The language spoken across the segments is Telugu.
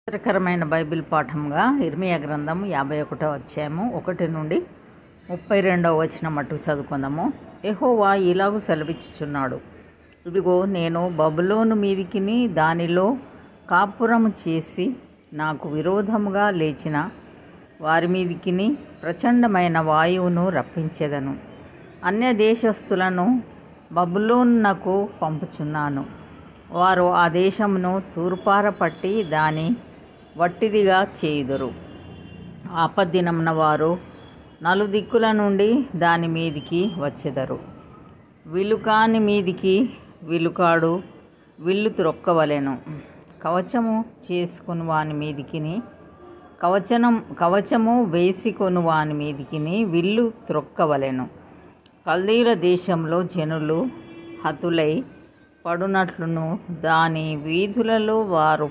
ఆశ్చర్యకరమైన బైబిల్ పాఠంగా ఇర్మియా గ్రంథం 51వ అధ్యాయము 1 నుండి 32వ వచనం మట్టుకు చదువుకుందాము. యెహోవా ఇలాగు సెలవిచ్చుచున్నాడు, ఇదిగో నేను బబులోను మీదికిని దానిలో కాపురము చేసి నాకు విరోధముగా లేచిన వారి మీదికిని ప్రచండమైన వాయువును రప్పించెదను. అన్య దేశస్థులను బబులోనునకు పంపుచున్నాను. వారు ఆ దేశమును తూర్పార పట్టి దాని వట్టిదిగా చేయుదురు. ఆపద్దినమున వారు నలుదిక్కుల నుండి దాని మీదికి వచ్చెదరు. విలుకాని మీదికి విలుకాడు విల్లు త్రొక్కవలెను. కవచము చేసుకుని వాని మీదికిని కవచము వేసుకొని వాని మీదికిని విల్లు త్రొక్కవలెను. కల్దీల దేశంలో జనులు హతులై పడునట్లును దాని వీధులలో వారు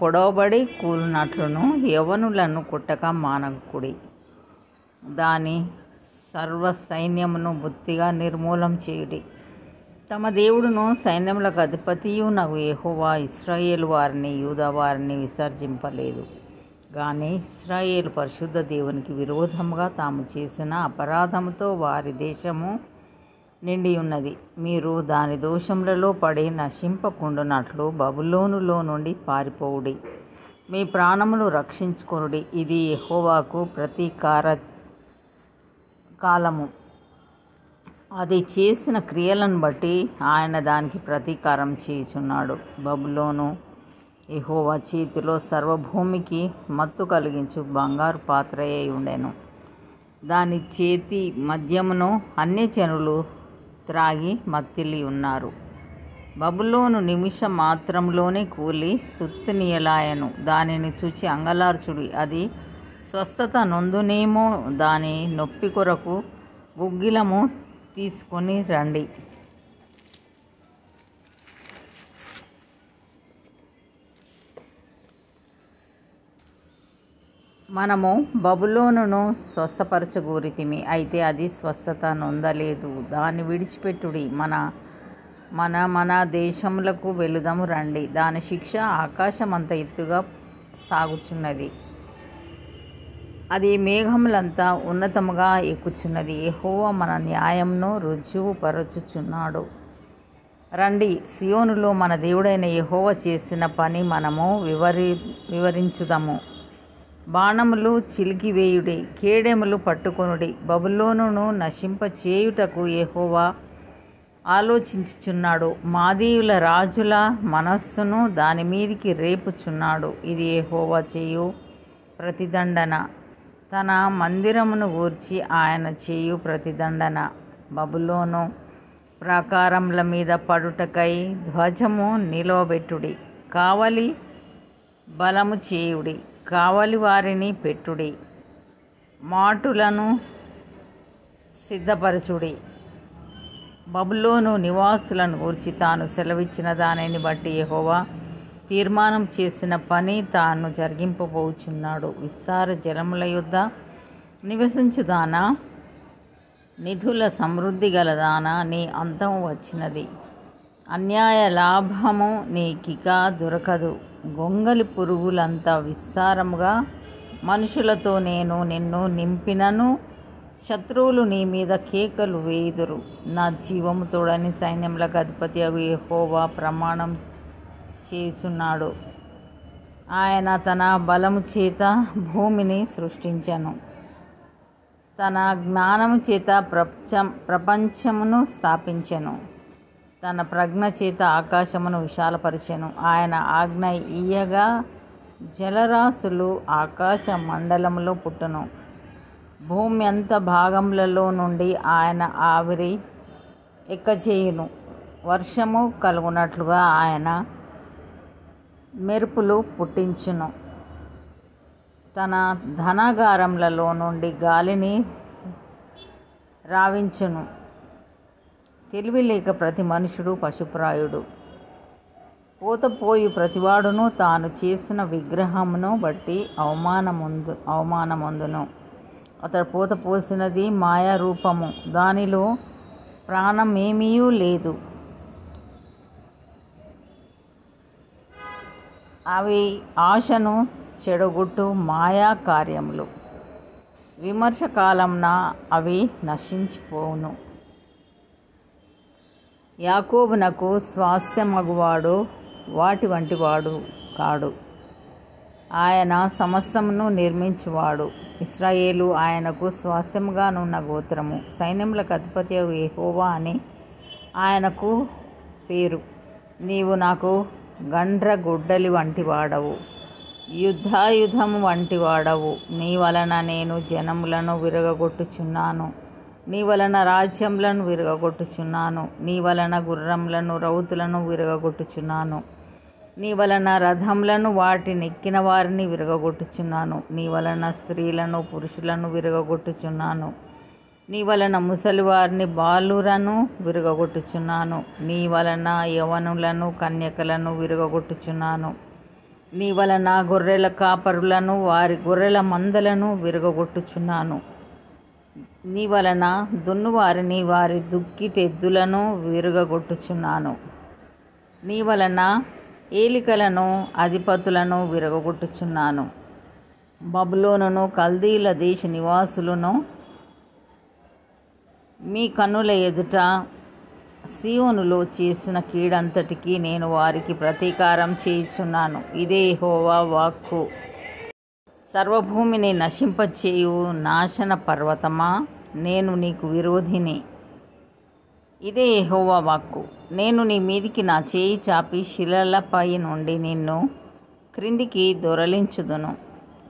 పొడవబడి కూలినట్లును యవనులను కుట్టక మానకుడి. దాని సర్వ సైన్యమును బొత్తిగా నిర్మూలం చేయుడి. తమ దేవుడును సైన్యములకు అధిపతియు నగు యెహోవా ఇశ్రాయేలు వారిని యూదా వారిని విసర్జింపలేదు. కానీ ఇశ్రాయేలు పరిశుద్ధ దేవునికి విరోధముగా తాము చేసిన అపరాధముతో వారి దేశము నిండి ఉన్నది. మీరు దాని దోషములలో పడి నశింపకుండునట్లు బబులోనులో నుండి పారిపోవుడి. మీ ప్రాణములు రక్షించుకొనుడి. ఇది యెహోవాకు ప్రతీకార కాలము. అది చేసిన క్రియలను బట్టి ఆయన దానికి ప్రతీకారం చేయుచున్నాడు. బబులోను యెహోవా చేతిలో సర్వభూమికి మత్తు కలిగించు బంగారు పాత్రయే ఉండెను. దాని చేతి మద్యమును అన్యజనులు త్రాగి మత్తిలి ఉన్నారు. బబులోను నిమిష మాత్రంలోనే కూలి తుత్తునియలాయను. దానిని చూచి అంగలార్చుడి. అది స్వస్థత నొందునేమో. దాని నొప్పి కొరకు గుగ్గిలము తీసుకొని రండి. మనము బబులోనును స్వస్థపరచగోరితిమి, అయితే అది స్వస్థత నొందలేదు. దాన్ని విడిచిపెట్టుడి. మన దేశములకు వెళుదము రండి. దాని శిక్ష ఆకాశమంత ఎత్తుగా సాగుచున్నది. అది మేఘములంతా ఉన్నతముగా ఎక్కుచున్నది. యెహోవా మన న్యాయమును రుజువు పరచుచున్నాడు. రండి, సియోనులో మన దేవుడైన యెహోవా చేసిన పని మనము వివరించుదము. బాణములు చిలికివేయుడి, కేడెములు పట్టుకొనుడి. బబులోనును నశింపచేయుటకు యెహోవా ఆలోచించుచున్నాడు. మాదీయుల రాజుల మనస్సును దాని మీదికి రేపుచున్నాడు. ఇది యెహోవా చేయు ప్రతిదండన, తన మందిరమును గూర్చి ఆయన చేయు ప్రతిదండన. బబులోను ప్రాకారముల మీద పడుటకై ధ్వజము నిలవబెట్టుడి. కావలి బలము చేయుడి. కావలి వారిని పెట్టుడి. మాటులను సిద్ధపరచుడి. బబులోను నివాసులను గూర్చి తాను సెలవిచ్చిన దానిని బట్టి యెహోవా తీర్మానం చేసిన పని తాను జరిగింపబోచున్నాడు. విస్తార జలముల యొద్ద నివసించుదానా, నిధుల సమృద్ధి గలదానా, నీ అంతము వచ్చినది. అన్యాయ లాభము నీకిక దొరకదు. గొంగలి పురుగులంత విస్తారముగా మనుషులతో నేను నిన్ను నింపినను శత్రువులు నీ మీద కేకలు వేయుదురు. నా జీవము తోడని సైన్యములకు అధిపతి అగు యెహోవా ప్రమాణం చేయుచున్నాడు. ఆయన తన బలము చేత భూమిని సృష్టించెను. తన జ్ఞానము చేత ప్రపంచమును స్థాపించెను. తన ప్రజ్ఞ చేత ఆకాశమును విశాలపరిచెను. ఆయన ఆజ్ఞ ఇయ్యగా జలరాశులు ఆకాశ మండలములో పుట్టును. భూమి అంత భాగములలో నుండి ఆయన ఆవిరి ఎక్కచేయును. వర్షము కలుగునట్లుగా ఆయన మెరుపులు పుట్టించును. తన ధనాగారములలో నుండి గాలిని రావించును. తెలివి లేక ప్రతి మనుషుడు పశుప్రాయుడు. పోతపోయు ప్రతివాడును తాను చేసిన విగ్రహమును బట్టి అవమానమొందును. అతడు పోత పోసినది మాయారూపము, దానిలో ప్రాణమేమీ లేదు. అవి ఆశను చెడగొట్టు మాయా కార్యములు. విమర్శ కాలంన అవి నశించిపోవును. యాకోబునకు స్వాస్థ్యమగువాడు వాటి వంటివాడు కాడు. ఆయన సమస్తమును నిర్మించువాడు. ఇశ్రాయేలు ఆయనకు స్వాస్థ్యముగానున్న గోత్రము. సైన్యములకు అధిపతి యెహోవా అని ఆయనకు పేరు. నీవు నాకు గండ్రగొడ్డలి వంటివాడవు, యుద్ధాయుధము వంటివాడవు. నీ వలన నేను జనములను విరగగొట్టుచున్నాను, నీ వలన రాజ్యములను విరగగొట్టుచున్నాను, నీ వలన గుర్రములను రౌతులను విరగగొట్టుచున్నాను, నీ వలన రథములను వాటినెక్కిన వారిని విరగగొట్టుచున్నాను, నీ వలన స్త్రీలను పురుషులను విరగగొట్టుచున్నాను, నీ వలన ముసలివారిని బాలురను విరగగొట్టుచున్నాను, నీ వలన యవనులను కన్యకలను విరగగొట్టుచున్నాను, నీ వలన గొర్రెల కాపరులను వారి గొర్రెల మందలను విరగగొట్టుచున్నాను, నీ వలన దున్నువారిని వారి దుక్కిటెద్దులను విరగగొట్టుచున్నాను, నీ వలన ఏలికలను అధిపతులను విరగగొట్టుచున్నాను. బబులోనును కల్దీల దేశ నివాసులను మీ కన్నుల ఎదుట సీయోనులో చేసిన కీడంతటికి నేను వారికి ప్రతీకారం చేయుచున్నాను. ఇదే యెహోవా వాక్కు. సర్వభూమిని నశింపచేయు నాశన పర్వతమా, నేను నీకు విరోధిని. ఇదే యెహోవా వాక్కు. నేను నీ మీదికి నా చేయి చాపి శిలలపై నుండి నిన్ను క్రిందికి దొరలించుదును.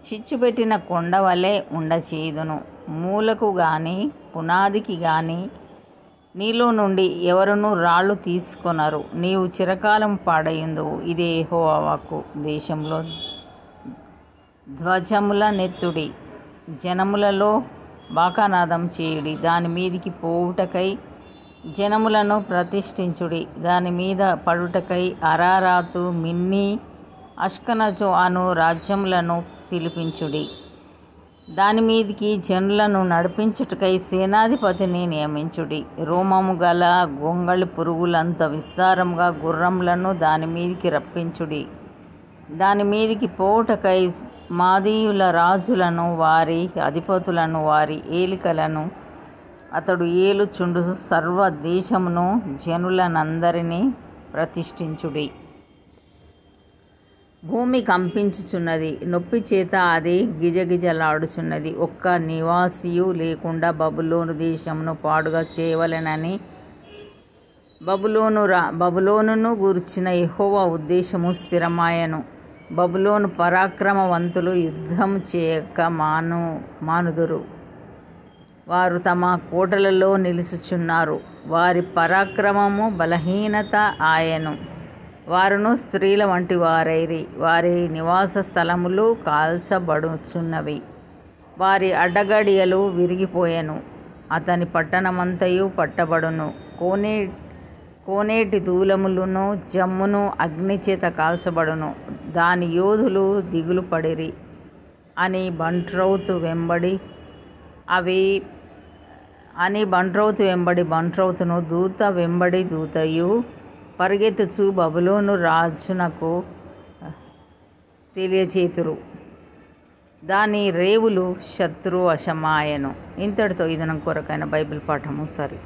చిచ్చుపెట్టిన కొండ వలె ఉండచేయుదును. మూలకు గాని పునాదికి గాని నీలో నుండి ఎవరునూ రాళ్ళు తీసుకొనరు. నీవు చిరకాలం పాడయుందువు. ఇదే యెహోవా వాక్కు. దేశంలో ధ్వజముల నెత్తుడి, జనములలో బాకానాదం చేయుడి. దాని మీదికి పోవుటకై జనములను ప్రతిష్ఠించుడి. దాని మీద పడుటకై అరారాతు, మిన్నీ, అష్కనజు అను రాజ్యములను పిలిపించుడి. దాని మీదికి జనులను నడిపించుటకై సేనాధిపతిని నియమించుడి. రోమము గల గొంగళి పురుగులంత విస్తారముగా గుర్రములను దాని మీదికి రప్పించుడి. దాని మీదికి పోవుటకై మాదీయుల రాజులను, వారి అధిపతులను, వారి ఏలికలను అతడు ఏలుచుండు సర్వ దేశమును జనులనందరినీ ప్రతిష్ఠించుడి. భూమి కంపించుచున్నది, నొప్పి చేత అది గిజగిజలాడుచున్నది. ఒక్క నివాసియు లేకుండా బబులోను దేశమును పాడుగా చేయవలెనని బబులోనును గూర్చిన యెహోవా ఉద్దేశము స్థిరమాయెను. బబులోను పరాక్రమవంతులు యుద్ధము చేయక మానుదురు. వారు తమ కోటలలో నిలుచుచున్నారు. వారి పరాక్రమము బలహీనత ఆయెను. వారును స్త్రీల వంటి వారైరి. వారి నివాస స్థలములు కాల్చబడుచున్నవి. వారి అడ్డగడియలు విరిగిపోయెను. అతని పట్టణమంతయు పట్టబడును. కోనేటి దూలములను జమ్మును అగ్నిచేత కాల్చబడును. దాని యోధులు దిగులు పడిరి అని బంట్రౌతు వెంబడి బంట్రౌతును దూత వెంబడి దూతయు పరిగెత్తుచు బబులోను రాజునకు తెలియచేతురు. దాని రేవులు శత్రు వశమాయెను. ఇంతటితో ఈ దినం కొరకైన బైబిల్ పాఠము సరి.